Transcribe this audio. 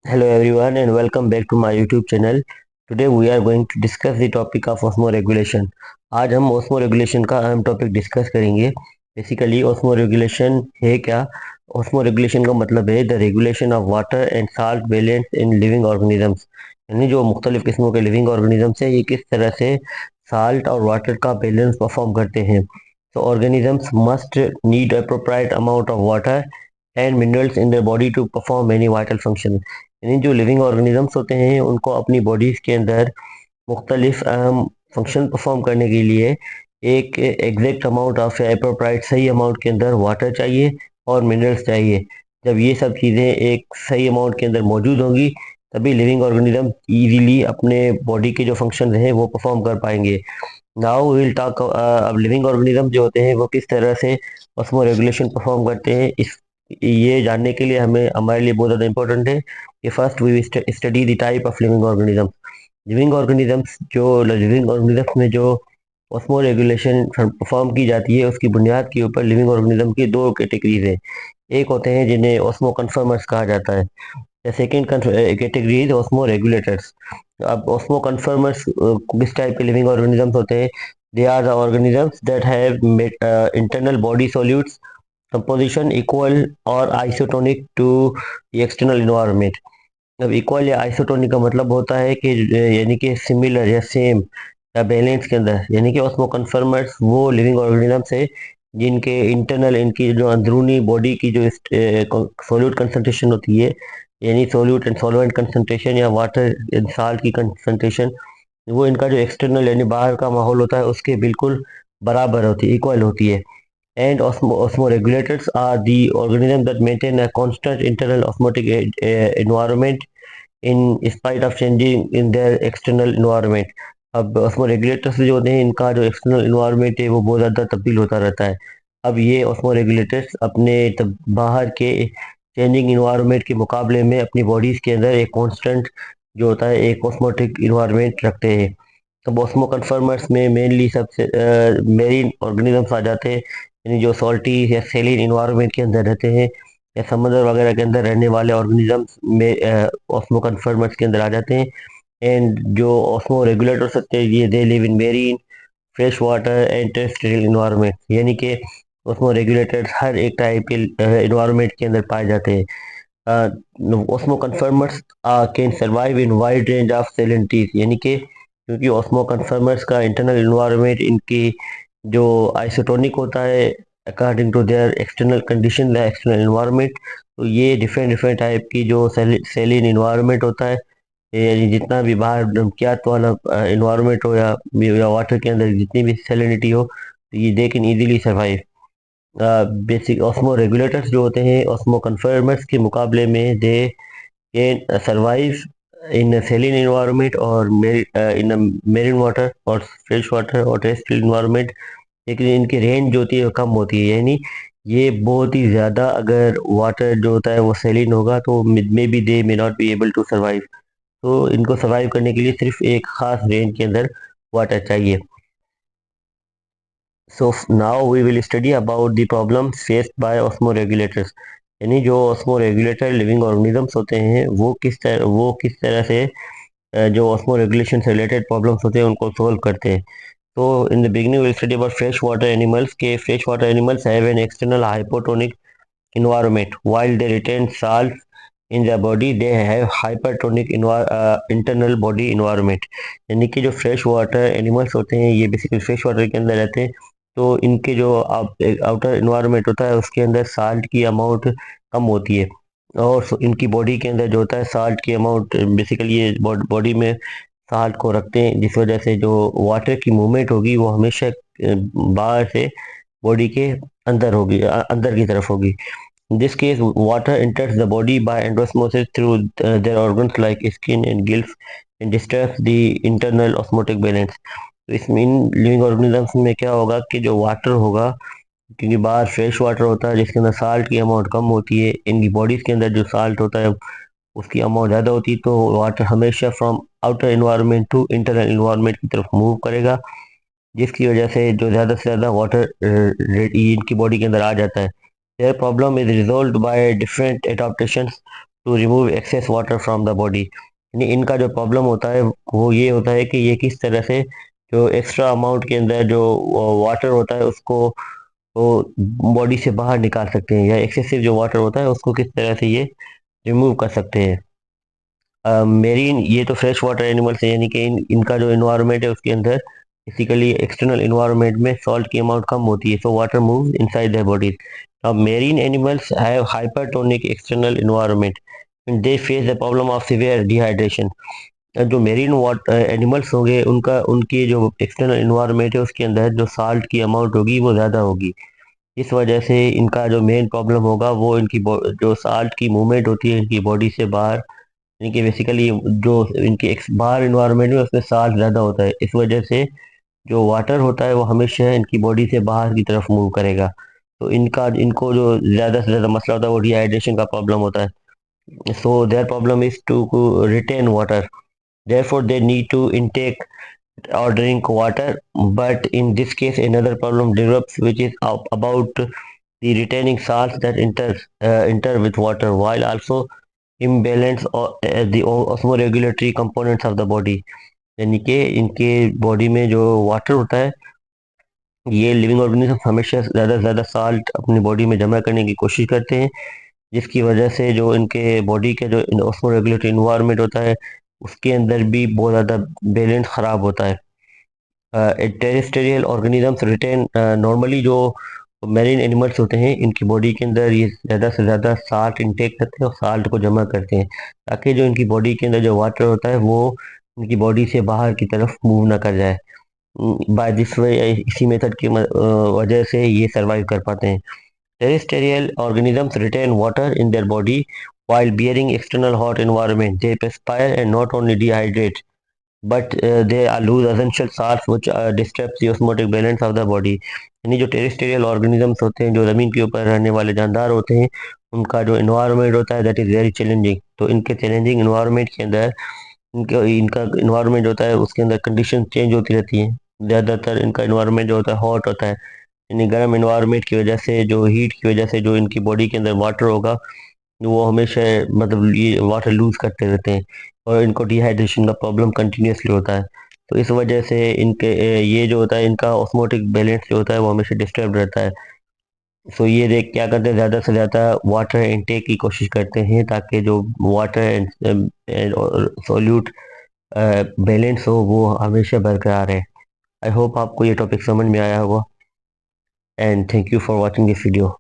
Hello everyone and welcome back to my YouTube channel. Today we are going to discuss the topic of osmoregulation. आज हम osmoregulation का अहम topic discuss करेंगे। Basically osmoregulation है क्या? osmoregulation का मतलब है the regulation of water and salt balance in living organisms. यानी जो मुख्तलिफ किस्मों के लिविंग ऑर्गेनिजम्स हैं ये किस तरह से साल्ट और वाटर का बैलेंस परफॉर्म करते हैं। तो organisms must need appropriate amount of water and minerals in their body to perform any vital function. यानी जो लिविंग ऑर्गेनिजम्स होते हैं उनको अपनी बॉडीज के अंदर मुख्तलिफ अहम फंक्शन परफॉर्म करने के लिए एक एग्जैक्ट अमाउंट ऑफ एप्रोप्राइट सही अमाउंट के अंदर वाटर चाहिए और मिनरल्स चाहिए। जब ये सब चीज़ें एक सही अमाउंट के अंदर मौजूद होंगी तभी लिविंग ऑर्गेनिज्म इजीली अपने बॉडी के जो फंक्शन हैं वो परफॉर्म कर पाएंगे। Now will talk. अब लिविंग ऑर्गेनिज्म जो होते हैं वो किस तरह से ऑस्मो रेगुलेशन परफॉर्म करते हैं, इस ये जानने के लिए हमें हमारे लिए बहुत ज़्यादा इंपॉर्टेंट है कि first we study the type of living organism. Living organism में जो ऑस्मो रेगुलेशन परफॉर्म की जाती है उसकी बुनियाद के ऊपर लिविंग ऑर्गेनिज्म की दो कैटेगरीज है। एक होते हैं जिन्हें ऑस्मो कन्फर्मर्स कहा जाता है। The second category is osmoregulators. अब ऑस्मो कन्फर्मर्स किस टाइप के लिविंग ऑर्गेनिजम्स होते हैं? They are the organisms that have internal body solutes composition equal और isotonic to the external environment. अब इक्वल या आइसोटोनिक का मतलब होता है कि यानी कि सिमिलर या सेम या बैलेंस के अंदर, यानी कि ऑस्मो कन्फर्मर्स वो लिविंग ऑर्गेनिजम्स है जिनके इंटरनल, इनकी जो अंदरूनी बॉडी की जो सोल्यूट कंसंट्रेशन होती है, यानी सोल्यूट एंड सॉल्वेंट कंसंट्रेशन या वाटर एंड साल्ट की कंसंट्रेशन, वो इनका जो एक्सटर्नल यानी बाहर का माहौल होता है उसके बिल्कुल बराबर होती है, इक्वल होती है। And osmoregulators are the organisms that maintain a constant internal osmotic environment in spite of changing in their external environment। अब osmoregulators जो होते हैं इनका जो एक्सटर्नल environment है वो बहुत ज़्यादा तब्दील होता रहता है। अब ये osmoregulators अपने बाहर के चेंजिंग इन्वायरमेंट के मुकाबले में अपनी बॉडीज के अंदर एक कांस्टेंट जो होता है एक ऑस्मोटिक इन्वायरमेंट रखते हैं। तो ऑस्मो कन्फर्मर्स में मेनली सबसे मेरीन ऑर्गेनिजम्स आ जाते हैं, यानी जो सॉल्टी या सेलिन इन्वायरमेंट के अंदर रहते हैं या समुद्र वगैरह के अंदर रहने वाले ऑर्गेनिजम्स में ऑस्मो कन्फर्मर्स के अंदर आ जाते हैं। एंड जो ऑस्मो रेगुलेटर्स होते हैं ये they live in marine fresh water and terrestrial environment, यानी कि ऑस्मो रेगुलेटर्स हर एक टाइप के इन्वायरमेंट के अंदर पाए जाते हैं। Osmoconformers can survive in wide range of salinities, यानी कि क्योंकि ऑस्मो कन्फर्मर्स का इंटरनल इन्वायरमेंट इनकी जो आइसोटोनिक होता है according to their external condition या एक्सटर्नल इन्वायरमेंट, तो ये डिफरेंट डिफरेंट टाइप की जो सेलिन इन्वायरमेंट होता है, यानी जितना भी बाहर नमकियात वाला इन्वायरमेंट हो या वाटर के अंदर जितनी भी सैलिनिटी हो, तो ये they can easily survive. Basic osmoregulators जो होते हैं ऑस्मो कन्फर्मर्स के मुकाबले में they can survive in saline environment और इन मेरिन वाटर और फ्रेश वाटर और टेरेस्ट्रियल इन्वायरमेंट, लेकिन इनकी रेंज जो होती है वो कम होती है। यानी ये बहुत ही ज़्यादा अगर वाटर जो होता है वो सेलिन होगा तो may be they may not be able to survive. तो इनको सर्वाइव करने के लिए सिर्फ एक खास रेंज के अंदर वाटर चाहिए। So now we will study about the problems faced by osmoregulators. यानी जो ऑस्मो रेगुलेटर लिविंग ऑर्गेनिजम्स होते हैं वो किस तरह से जो ऑस्मो रेगुलेशन से रिलेटेड प्रॉब्लम्स होते हैं उनको सोल्व करते हैं। तो in the beginning will study about fresh water animals के fresh water animals have an external hypotonic environment while they retain salt in their body they have hypertonic internal body environment। यानी कि जो fresh water animals होते हैं ये basically fresh water के अंदर रहते हैं, तो इनके जो आउटर इन्वायरमेंट होता है उसके अंदर साल्ट की अमाउंट कम होती है और इनकी बॉडी के अंदर जो होता है साल्ट की अमाउंट बेसिकली ये बॉडी में साल्ट को रखते हैं, जिस वजह से जो वाटर की मूवमेंट होगी वो हमेशा बाहर से बॉडी के अंदर होगी, अंदर की तरफ होगी। In this case, water enters the body by endosmosis through their organs like skin and gills and disturbs the internal osmotic balance। तो इसमें इन लिविंग ऑर्गेनिजम्स में क्या होगा कि जो वाटर होगा, क्योंकि बाहर फ्रेश वाटर होता है जिसके अंदर साल्ट की अमाउंट कम होती है, इनकी बॉडीज के अंदर जो साल्ट होता है उसकी अमाउंट ज़्यादा होती है, तो वाटर हमेशा from outer environment to internal environment की तरफ मूव करेगा, जिसकी वजह से जो ज़्यादा से ज़्यादा वाटर इनकी बॉडी के अंदर आ जाता है। Their problem is resolved by different adaptations to remove excess water from the body. यानी इनका जो प्रॉब्लम होता है वो ये होता है कि ये किस तरह से जो एक्स्ट्रा अमाउंट के अंदर जो वाटर होता है उसको वो बॉडी से बाहर निकाल सकते हैं, या एक्सेसिव जो वाटर होता है उसको किस तरह से ये रिमूव कर सकते हैं। मेरीन, ये तो फ्रेश वाटर एनिमल्स है, यानी कि इनका जो इन्वायरमेंट है उसके अंदर बेसिकली एक्सटर्नल इन्वायरमेंट में सॉल्ट की अमाउंट कम होती है, so water move inside their bodies. अब marine animals have hypertonic external environment, they face the problem of severe dehydration. जो मेरीन वाटर एनिमल्स होंगे उनका उनकी जो एक्सटर्नल इन्वायरमेंट है उसके अंदर जो साल्ट की अमाउंट होगी वो ज़्यादा होगी। इस वजह से इनका जो मेन प्रॉब्लम होगा वो इनकी जो साल्ट की मूवमेंट होती है इनकी बॉडी से बाहर, यानी कि बेसिकली जो इनके बाहर इन्वायरमेंट में उसमें साल्ट ज़्यादा होता है, इस वजह से जो वाटर होता है वो हमेशा इनकी बॉडी से बाहर की तरफ मूव करेगा। तो इनको जो ज़्यादा से ज़्यादा मसला होता है वो डिहाइड्रेशन का प्रॉब्लम होता है। So their problem is to retain water, therefore they need to intake or drink water. But in this case another problem develops, which is about the retaining salts that enter with water, while also imbalance or the osmoregulatory components of the body। यानी कि इनके body में जो water होता है, ये living organism हमेशा ज़्यादा से ज़्यादा साल्ट अपनी बॉडी में जमा करने की कोशिश करते हैं, जिसकी वजह से जो इनके बॉडी के जो ऑस्मोरेगुलेटरी इन्वायरमेंट होता है उसके अंदर भी बहुत ज़्यादा बैलेंस ख़राब होता है। टेरेस्टेरियल ऑर्गेनिजम्स रिटेन, नॉर्मली जो मेरीन एनिमल्स होते हैं इनकी बॉडी के अंदर ये ज़्यादा से ज़्यादा साल्ट इंटेक करते हैं और साल्ट को जमा करते हैं, ताकि जो इनकी बॉडी के अंदर जो वाटर होता है वो इनकी बॉडी से बाहर की तरफ मूव ना कर जाए। बाय दिस वे, इसी मेथड की वजह से ये सर्वाइव कर पाते हैं। Terrestrial organisms retain water in their body while bearing external hot environment. They perspire and not only dehydrate, but they lose essential salts which disturb the osmotic balance of the body। यानी जो terrestrial organisms होते हैं, जो ज़मीन के ऊपर रहने वाले जानदार होते हैं, उनका जो इन्वायरमेंट होता है दैट इज़ वेरी चैलेंजिंग। तो इनके चैलेंजिंग इन्वायरमेंट के अंदर इनका इन्वायरमेंट होता है उसके अंदर कंडीशन चेंज होती रहती हैं। ज़्यादातर इनका इन्वायरमेंट जो होता है हॉट होता है, यानी गर्म इन्वायरमेंट की वजह से, जो हीट की वजह से जो इनकी बॉडी के अंदर वाटर होगा वो हमेशा मतलब ये वाटर लूज करते रहते हैं, और इनको डिहाइड्रेशन का प्रॉब्लम कंटिन्यूसली होता है। तो इस वजह से इनके ये जो होता है इनका ऑस्मोटिक बैलेंस जो होता है वो हमेशा डिस्टर्ब रहता है। सो ये देख क्या करते हैं, ज़्यादा से ज़्यादा वाटर इनटेक की कोशिश करते हैं ताकि जो वाटर एंड सोल्यूट बैलेंस हो वो हमेशा बरकरार है। आई होप आपको ये टॉपिक समझ में आया होगा, and thank you for watching this video.